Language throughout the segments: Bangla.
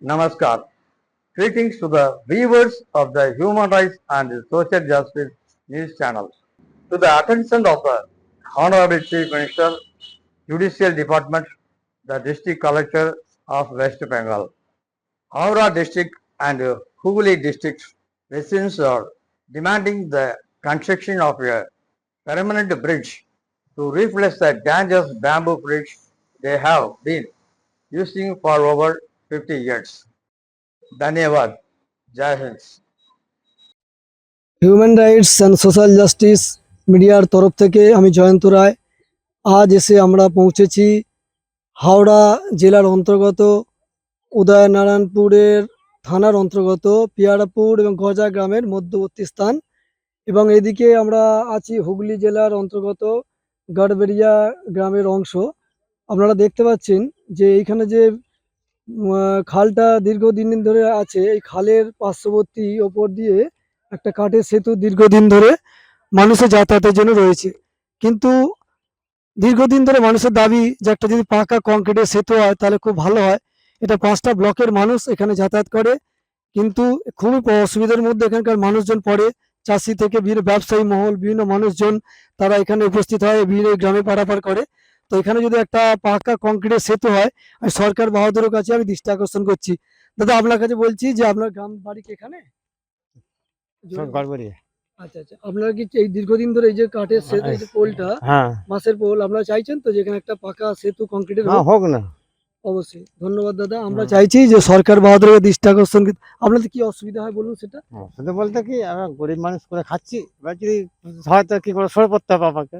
Namaskar. Greetings to the viewers of the Human Rights and Social Justice News channel. To the attention of the Honorable Chief Minister, Judicial Department, the District Collector of West Bengal, Howrah District and Hooghly District residents are demanding the construction of a permanent bridge to replace the dangerous bamboo bridge they have been using for over 50 years. धन्यवाद जय Hind human rights and social justice মিডিয়ার তরফ থেকে আমি জয়ন্ত রায় আজ এসে আমরা পৌঁছেছি হাওড়া জেলার অন্তর্গত উদয়নারায়ণপুরের থানার অন্তর্গত পিয়ারাপুর এবং গজা গ্রামের মধ্যবর্তী স্থান এবং এদিকে আমরা আছি হুগলি জেলার অন্তর্গত গড়বেড়িয়া গ্রামের অংশ। আপনারা দেখতে পাচ্ছেন যে এইখানে যে খালটা দীর্ঘদিন ধরে আছে, এই খালের পার্শ্ববর্তী ওপর দিয়ে একটা কাঠের সেতু দীর্ঘদিন ধরে মানুষের যাতায়াতের জন্য রয়েছে। কিন্তু দীর্ঘদিন ধরে মানুষের দাবি যে একটা যদি পাকা কংক্রিটের সেতু হয় তাহলে খুব ভালো হয়। এটা 5টা ব্লকের মানুষ এখানে যাতায়াত করে, কিন্তু খুবই অসুবিধার মধ্যে এখানকার মানুষজন পড়ে। চাষি থেকে বিভিন্ন ব্যবসায়ী মহল, বিভিন্ন মানুষজন তারা এখানে উপস্থিত হয়, বিভিন্ন গ্রামে পারাপার করে। তো এখানে যদি একটা পাকা কংক্রিটের সেতু হয়, আমি সরকার বাহাদুরের কাছে আমি দৃষ্টি আকর্ষণ করছি। দাদা, আপনার কাছে বলছি যে আপনার গ্রাম বাড়ি কি এখানে? আচ্ছা আচ্ছা, আপনারা কি এই দীর্ঘদিন ধরে এই যে কাঠের সেতু, এই যে পোলটা, বাঁশের পোল, আপনারা চাইছেন তো যে এখানে একটা পাকা সেতু কংক্রিটের হোক? না, অবশ্যই। ধন্যবাদ দাদা। আমরা চাইছি যে সরকার বাহাদুরের দৃষ্টি আকর্ষণ। আপনাদের কি অসুবিধা হয় বলুন সেটা? অসুবিধা বলতে কি, আমরা গরিব মানুষ করে খাচ্ছি, এবার যদি সহায়তা কি করে সরে পড়তে হবে আমাকে।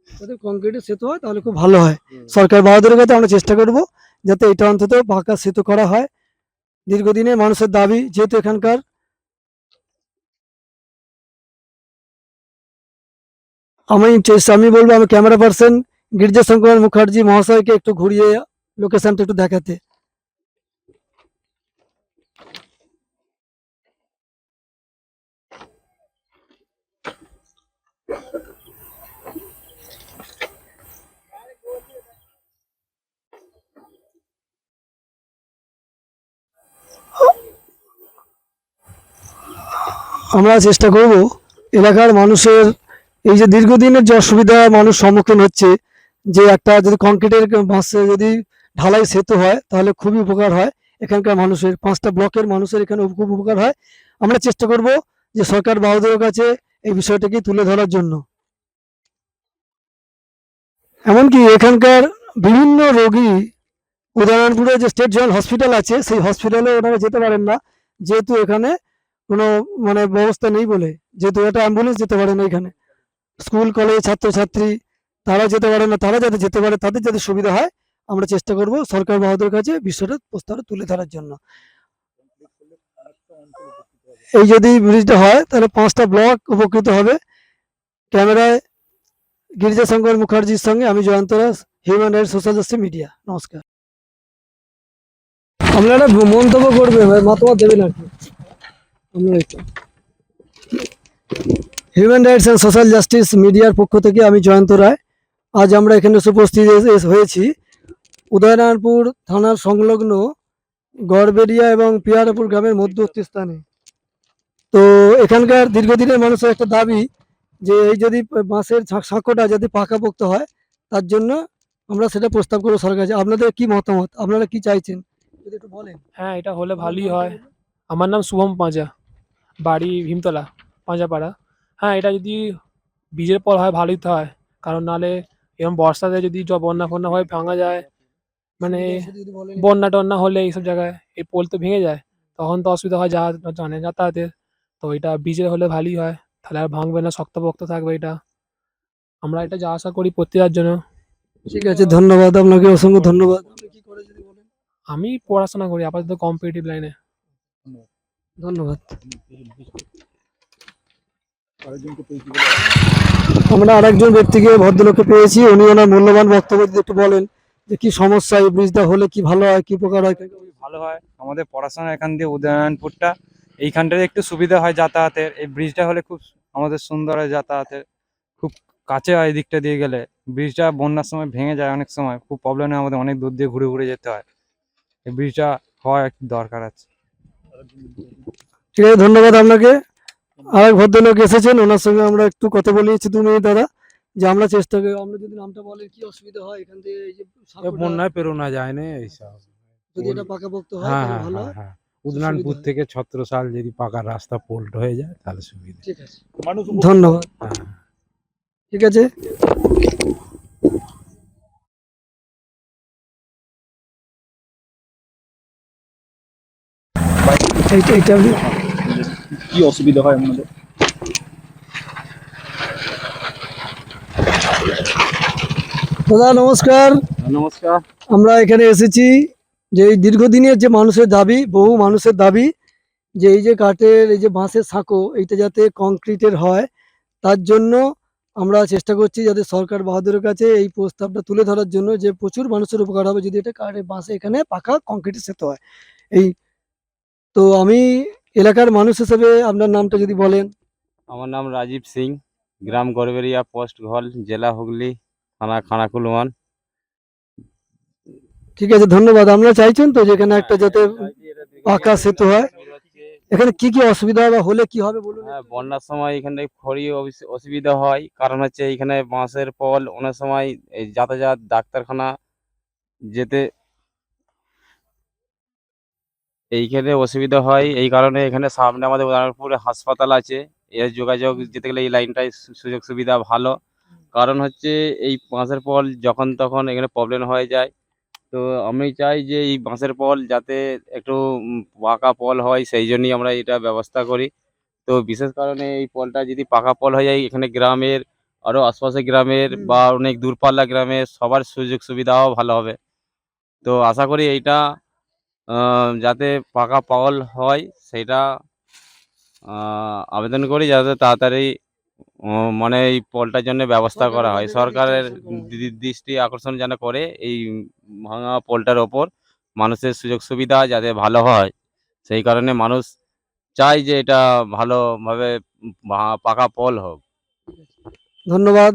যদি কংক্রিটের সেতু হয় তাহলে খুব ভালো হয়। সরকার বাহাদুরের কাছে আমরা চেষ্টা করব যাতে এটা অন্তত পাকা সেতু করা হয়। দীর্ঘদিনের মানুষের দাবি, যেহেতু এখানকার। আমি বলবো, আমি ক্যামেরা পার্সন গিরিজাশঙ্কর মুখার্জি মহাশয়কে একটু ঘুরিয়ে লোকেশনটা একটু দেখাতে। আমরা চেষ্টা করব এলাকার মানুষের এই যে দীর্ঘদিনের যে অসুবিধা মানুষ সম্মুখীন হচ্ছে, যে একটা যদি কংক্রিটের বাঁশে যদি ঢালাই সেতু হয় তাহলে খুবই উপকার হয়। এখানকার মানুষের 5টা ব্লকের মানুষের এখানে খুব উপকার হয়। আমরা চেষ্টা করব যে সরকার বাহাদুরের কাছে এই বিষয়টাকে তুলে ধরার জন্য। এমনকি এখানকার বিভিন্ন রোগী, উদয়নারায়ণপুরে যে স্টেট জেনারেল হসপিটাল আছে, সেই হসপিটালে ওনারা যেতে পারেন না, যেহেতু এখানে কোনো ব্যবস্থা নেই বলে। যেহেতু একটা অ্যাম্বুলেন্স যেতে পারে না এখানে, স্কুল কলেজ ছাত্রছাত্রী তারা যেতে পারে না। তারা যাতে যেতে পারে, তাদের যাতে সুবিধা হয়, আমরা চেষ্টা করব সরকার বাহাদুরের কাছে বিষয়টা প্রস্তাবটা তুলে ধরার জন্য। এই যদি ব্রিজটা হয় তাহলে 5টা ব্লক উপকৃত হবে। ক্যামেরায় গিরিজাশঙ্কর মুখার্জির সঙ্গে আমি Jayanta Raj, human rights social justice media. নমস্কার। আপনারা মন্তব্য করবেন, মতামত দেবেন আর কি। Human rights and social justice মিডিয়ার পক্ষ থেকে আমি জয়ন্ত রায়। আজ আমরা এখানে উপস্থিত হয়েছি উদয়নারায়ণপুর থানার সংলগ্ন গড়বেড়িয়া এবং পিয়ারাপুর গ্রামের মধ্যবর্তী স্থানে। তো এখানকার দীর্ঘদিনের মানুষের একটা দাবি যে এই যদি বাঁশের সাঁকোটা যদি পাকাপোক্ত হয়, তার জন্য আমরা সেটা প্রস্তাব করবো সরকার কাছে। আপনাদের কি মতামত, আপনারা কি চাইছেন যদি একটু বলেন? হ্যাঁ, এটা হলে ভালোই হয়। আমার নাম শুভম পাঁজা, বাড়ি ভীমতলা, পাঁজাপাড়া। হ্যাঁ, এটা যদি বীজের পর হয় ভালোই তো হয়, কারণ নাহলে এরকম বর্ষাতে যদি বন্যা ফন্যা হয় ভাঙা যায়, মানে বন্যা টন্যা হলে এইসব জায়গায় এই পোল তো ভেঙে যায়, তখন তো অসুবিধা হয় যাতায়াতের। তো এটা বীজের হলে ভালোই হয়, তাহলে আর ভাঙবে না, শক্তপোক্ত থাকবে এটা। আমরা এটা যা আশা করি প্রতিটার জন্য। ঠিক আছে, ধন্যবাদ আপনাকে, অসংখ্য ধন্যবাদ। আমি পড়াশোনা করি আপাতত কম্পিটিটিভ লাইনে। ধন্যবাদ। আমরা আরেকজন ব্যক্তিকে, ভদ্রলোককে পেয়েছি, উনি ওনার মূল্যবান বক্তব্য যদি একটু বলেন যে কি সমস্যা, এই ব্রিজটা হলে কি ভালো হয়, কি উপকার হয়। ভালো হয়, আমাদের পড়াশোনা এখান দিয়ে উদয়নারায়ণপুরটা এইখানটাতে একটু সুবিধা হয় যাতায়াতের। এই ব্রিজটা হলে খুব আমাদের সুন্দর হয় যাতায়াতের, খুব কাছে হয় এই দিকটা দিয়ে গেলে। ব্রিজটা বন্যার সময় ভেঙে যায়, অনেক সময় খুব প্রবলেম হয় আমাদের, অনেক দূর দিয়ে ঘুরে ঘুরে যেতে হয়। এই ব্রিজটা হওয়া একটু দরকার আছে। ঠিক আছে, ধন্যবাদ আপনাকে। আর এক ভদ্রলোক এসেছেন, ওনার সঙ্গে আমরা একটু কথা বলিয়েছি 2 মিনিট দাদা, যে আমরা চেষ্টা করি, আমরা যদি নামটা বলেন কি অসুবিধা হয় এখান থেকে, এই যে সাঁকোটা বন্যায় পেরোনো যায় না এইসব। যদি এটা পাকাপোক্ত হয় হ্যাঁ তাহলে হ্যাঁ ভালো হ্যাঁ হয়। হ্যাঁ, উদনানপুর সুবিধা হয়। থেকে ছত্রসাল যদি পাকা রাস্তা পোল্ট হয়ে যায় তাহলে সুবিধা। ঠিক আছে, ধন্যবাদ। হ্যাঁ। ঠিক আছে। এইটা কি অসুবিধা হয় আপনাদের? দাদা নমস্কার। নমস্কার। আমরা এখানে এসেছি যে এই দীর্ঘদিনের যে মানুষের দাবি, বহু মানুষের দাবি, যে এই যে কাঠের এই যে বাঁশের সাঁকো এইটা যাতে কংক্রিটের হয়, তার জন্য আমরা চেষ্টা করছি যাতে সরকার বাহাদুরের কাছে এই প্রস্তাবটা তুলে ধরার জন্য, যে প্রচুর মানুষের উপকার হবে যদি এটা কাঠের বাঁশে এখানে পাকা কংক্রিটের সেতু হয়। এই তো আমি এলাকার মানুষ হিসেবে আপনার নামটা যদি বলেন। আমার নাম রাজীব সিং, গ্রাম গড়বেরিয়া, পোস্ট ঘল, জেলা হুগলি, থানা খানাকুল 1। ঠিক আছে, ধন্যবাদ। আপনারা চাইছেন তো যেখানে একটা যাতে পাকা সেতু হয়, এখানে কি কি অসুবিধা বা হলে কি হবে বলুন হ্যাঁ, একটু। বন্যার সময় এখানে খড়ি অসুবিধা হয়, কারণ হচ্ছে এখানে বাঁশের পল অনেক সময় এই যাতায়াত ডাক্তারখানা যেতে এইখানে অসুবিধা হয়। এই কারণে এখানে সামনে আমাদের উদয়নারায়ণপুরে হাসপাতাল আছে, এর যোগাযোগ যেতে গেলে এই লাইনটায় সুযোগ সুবিধা ভালো। কারণ হচ্ছে এই বাঁশের পল যখন তখন এখানে প্রবলেম হয়ে যায়। তো আমি চাই যে এই বাঁশের পল যাতে একটু পাকা পল হয়, সেই জন্যই আমরা এটা ব্যবস্থা করি। তো বিশেষ কারণে এই পলটা যদি পাকা পল হয়ে যায়, এখানে গ্রামের আরও আশপাশের গ্রামের বা অনেক দূরপাল্লা গ্রামের সবার সুযোগ সুবিধাও ভালো হবে। তো আশা করি এইটা যাতে পাকা পল হয় সেইটা আবেদন করি, যাতে তাড়াতাড়ি মানে এই পলটার জন্য ব্যবস্থা করা হয়। সরকারের দৃষ্টি আকর্ষণ যেন করে এই ভাঙা পলটার ওপর, মানুষের সুযোগ সুবিধা যাতে ভালো হয়, সেই কারণে মানুষ চায় যে এটা ভালোভাবে পাকা পল হোক। ধন্যবাদ।